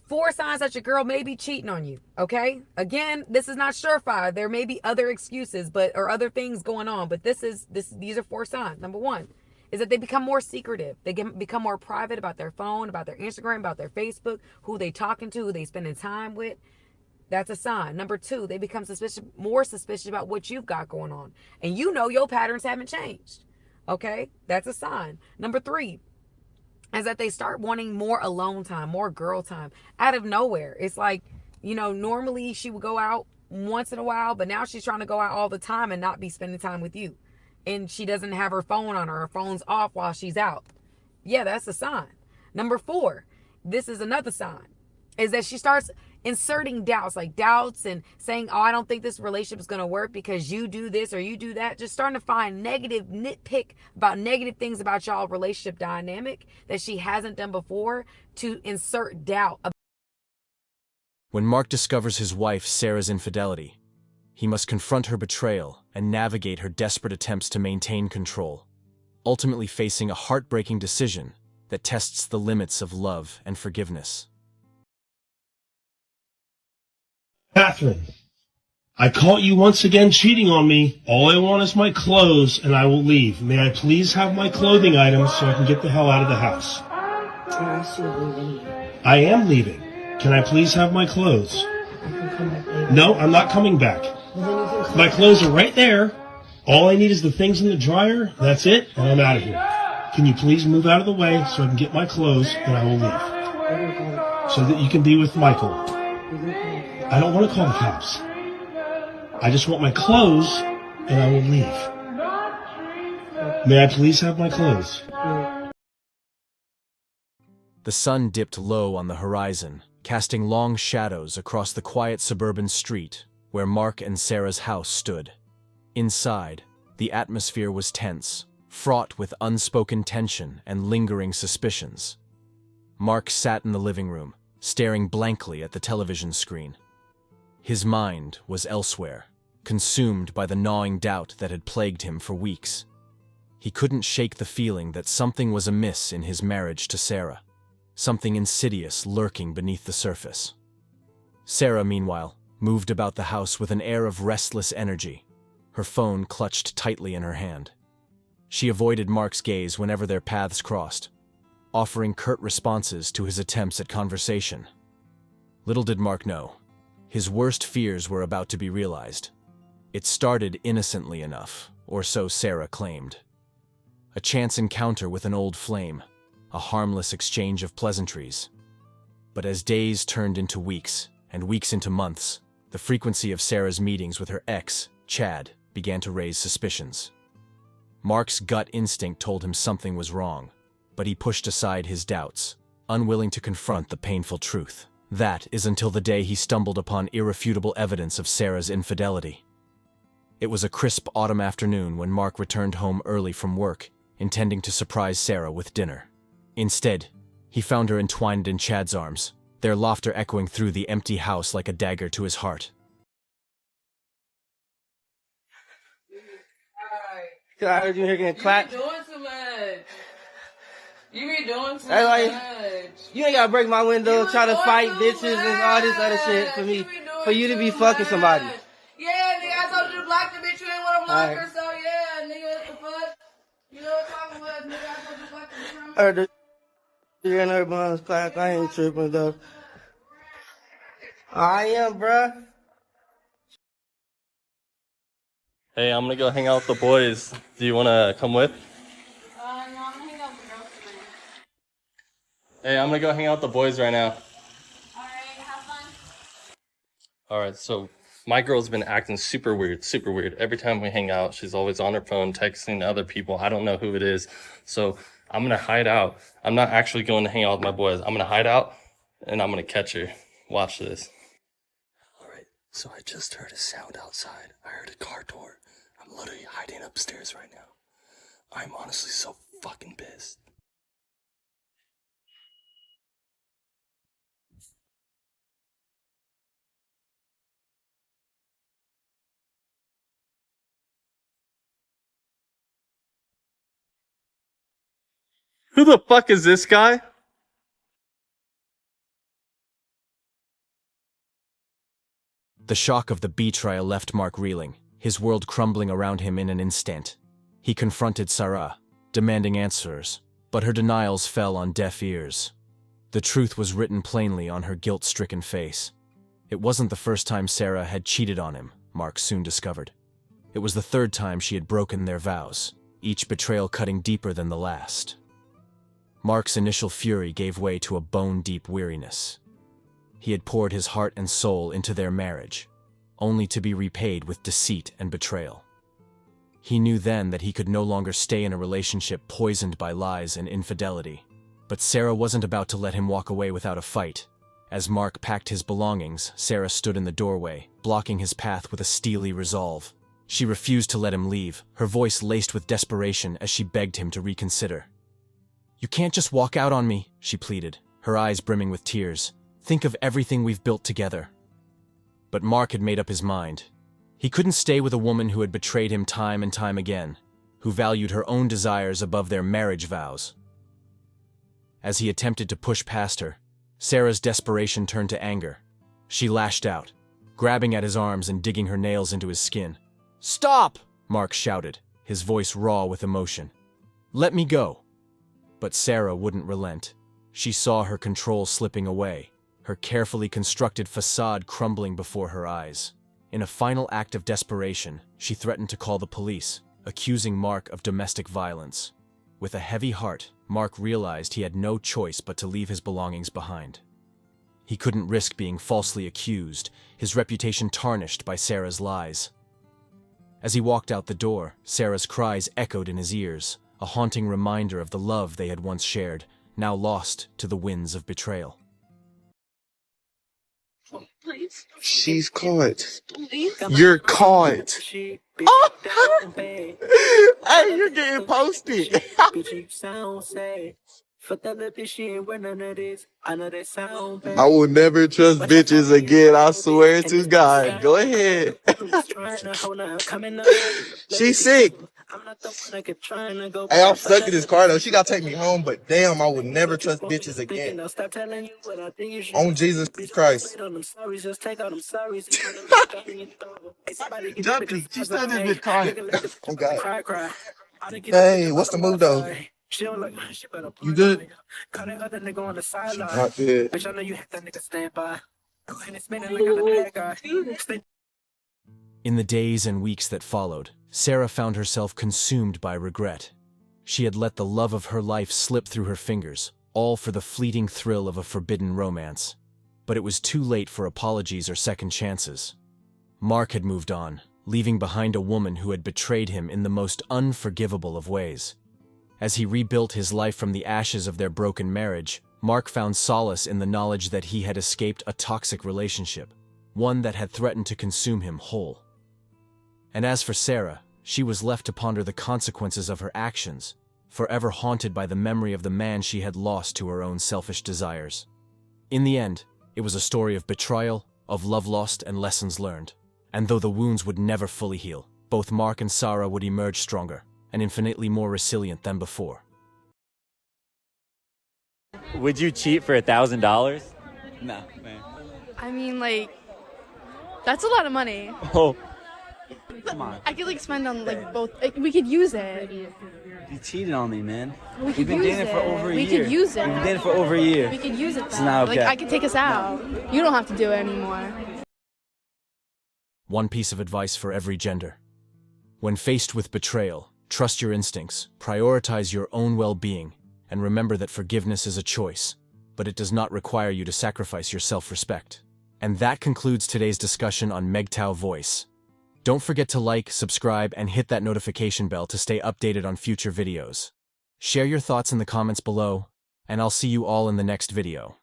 4 signs that your girl may be cheating on you. Okay, again, this is not surefire. There may be other excuses, or other things going on, but these are 4 signs. Number 1 is that they become more secretive. They become more private about their phone, about their Instagram, about their Facebook, who they talking to, who they spending time with. That's a sign. Number 2, they become more suspicious about what you've got going on, and your patterns haven't changed. Okay, that's a sign. Number 3 is that they start wanting more alone time, more girl time out of nowhere. It's like, normally she would go out once in a while, but now she's trying to go out all the time and not be spending time with you. And she doesn't have her phone on her. Her phone's off while she's out. Yeah, that's a sign. Number 4, this is another sign, is that she starts inserting doubts and saying, oh, I don't think this relationship is going to work because you do this or you do that. Just starting to find nitpick about negative things about y'all relationship dynamic that she hasn't done before, to insert doubt. When Mark discovers his wife Sarah's infidelity, he must confront her betrayal and navigate her desperate attempts to maintain control, ultimately facing a heartbreaking decision that tests the limits of love and forgiveness. Catherine, I caught you once again cheating on me. All I want is my clothes, and I will leave. May I please have my clothing items so I can get the hell out of the house? I am leaving. Can I please have my clothes? No, I'm not coming back. My clothes are right there. All I need is the things in the dryer. That's it, and I'm out of here. Can you please move out of the way so I can get my clothes, and I will leave? So that you can be with Michael. I don't want to call the cops. I just want my clothes, and I will leave. May I please have my clothes? The sun dipped low on the horizon, casting long shadows across the quiet suburban street where Mark and Sarah's house stood. Inside, the atmosphere was tense, fraught with unspoken tension and lingering suspicions. Mark sat in the living room, staring blankly at the television screen. His mind was elsewhere, consumed by the gnawing doubt that had plagued him for weeks. He couldn't shake the feeling that something was amiss in his marriage to Sarah, something insidious lurking beneath the surface. Sarah, meanwhile, moved about the house with an air of restless energy, her phone clutched tightly in her hand. She avoided Mark's gaze whenever their paths crossed, offering curt responses to his attempts at conversation. Little did Mark know, his worst fears were about to be realized. It started innocently enough, or so Sarah claimed. A chance encounter with an old flame, a harmless exchange of pleasantries. But as days turned into weeks, and weeks into months, the frequency of Sarah's meetings with her ex, Chad, began to raise suspicions. Mark's gut instinct told him something was wrong, but he pushed aside his doubts, unwilling to confront the painful truth. That is until the day he stumbled upon irrefutable evidence of Sarah's infidelity. It was a crisp autumn afternoon when Mark returned home early from work, intending to surprise Sarah with dinner. Instead, he found her entwined in Chad's arms, their laughter echoing through the empty house like a dagger to his heart. I heard you here getting clapped. You be doing too much. You be doing too Like, much. you ain't gotta break my window, You try to doing fight too bitches and all this other shit for me, for you to be fucking somebody. Yeah, nigga, I told you to block the bitch. You ain't want to block Alright. her, so yeah, nigga, what the fuck? You know what I'm talking about, nigga? I told you to block the bitch. I heard the you and her behind this clap. I ain't tripping though. I am, bruh. Hey, I'm gonna go hang out with the boys. Do you wanna come with? No, I'm gonna hang out with the girls today. Hey, I'm gonna go hang out with the boys right now. Alright, have fun. Alright, so my girl's been acting super weird, super weird. Every time we hang out, she's always on her phone texting other people. I don't know who it is. So I'm gonna hide out. I'm not actually going to hang out with my boys. I'm gonna hide out and I'm gonna catch her. Watch this. Alright, so I just heard a sound outside. I heard a car door. I'm literally hiding upstairs right now. I'm honestly so fucking pissed. Who the fuck is this guy? The shock of the betrayal left Mark reeling, his world crumbling around him in an instant. He confronted Sarah, demanding answers, but her denials fell on deaf ears. The truth was written plainly on her guilt-stricken face. It wasn't the first time Sarah had cheated on him, Mark soon discovered. It was the third time she had broken their vows, each betrayal cutting deeper than the last. Mark's initial fury gave way to a bone-deep weariness. He had poured his heart and soul into their marriage, only to be repaid with deceit and betrayal. He knew then that he could no longer stay in a relationship poisoned by lies and infidelity. But Sarah wasn't about to let him walk away without a fight. As Mark packed his belongings, Sarah stood in the doorway, blocking his path with a steely resolve. She refused to let him leave, her voice laced with desperation as she begged him to reconsider. "You can't just walk out on me," she pleaded, her eyes brimming with tears. "Think of everything we've built together." But Mark had made up his mind. He couldn't stay with a woman who had betrayed him time and time again, who valued her own desires above their marriage vows. As he attempted to push past her, Sarah's desperation turned to anger. She lashed out, grabbing at his arms and digging her nails into his skin. "Stop!" Mark shouted, his voice raw with emotion. "Let me go." But Sarah wouldn't relent. She saw her control slipping away, her carefully constructed facade crumbling before her eyes. In a final act of desperation, she threatened to call the police, accusing Mark of domestic violence. With a heavy heart, Mark realized he had no choice but to leave his belongings behind. He couldn't risk being falsely accused, his reputation tarnished by Sarah's lies. As he walked out the door, Sarah's cries echoed in his ears, a haunting reminder of the love they had once shared, now lost to the winds of betrayal. She's caught. You're caught. Oh! Hey, you're getting posted. I will never trust bitches again. I swear to God. Go ahead. She's sick. Hey, I'm stuck in this car though. She gotta take me home, but damn, I would never trust bitches again. On Jesus Christ. Jumpy, she still just been crying. Oh God. Hey, what's the move though? You good? Not good. In the days and weeks that followed, Sarah found herself consumed by regret. She had let the love of her life slip through her fingers, all for the fleeting thrill of a forbidden romance. But it was too late for apologies or second chances. Mark had moved on, leaving behind a woman who had betrayed him in the most unforgivable of ways. As he rebuilt his life from the ashes of their broken marriage, Mark found solace in the knowledge that he had escaped a toxic relationship, one that had threatened to consume him whole. And as for Sarah, she was left to ponder the consequences of her actions, forever haunted by the memory of the man she had lost to her own selfish desires. In the end, it was a story of betrayal, of love lost and lessons learned. And though the wounds would never fully heal, both Mark and Sarah would emerge stronger and infinitely more resilient than before. Would you cheat for $1,000? No, man. I mean, like, that's a lot of money. Oh, Come on. I could, like, spend on, like, both. Like, we could use it. You cheated on me, man. We could We've been use dating it. for over a we year. could use it. We've been dating for over a year. We could use it, though. It's not okay. Like, I could take us out. You don't have to do it anymore. One piece of advice for every gender. When faced with betrayal, trust your instincts, prioritize your own well-being, and remember that forgiveness is a choice, but it does not require you to sacrifice your self-respect. And that concludes today's discussion on MGTOW Voice. Don't forget to like, subscribe, and hit that notification bell to stay updated on future videos. Share your thoughts in the comments below, and I'll see you all in the next video.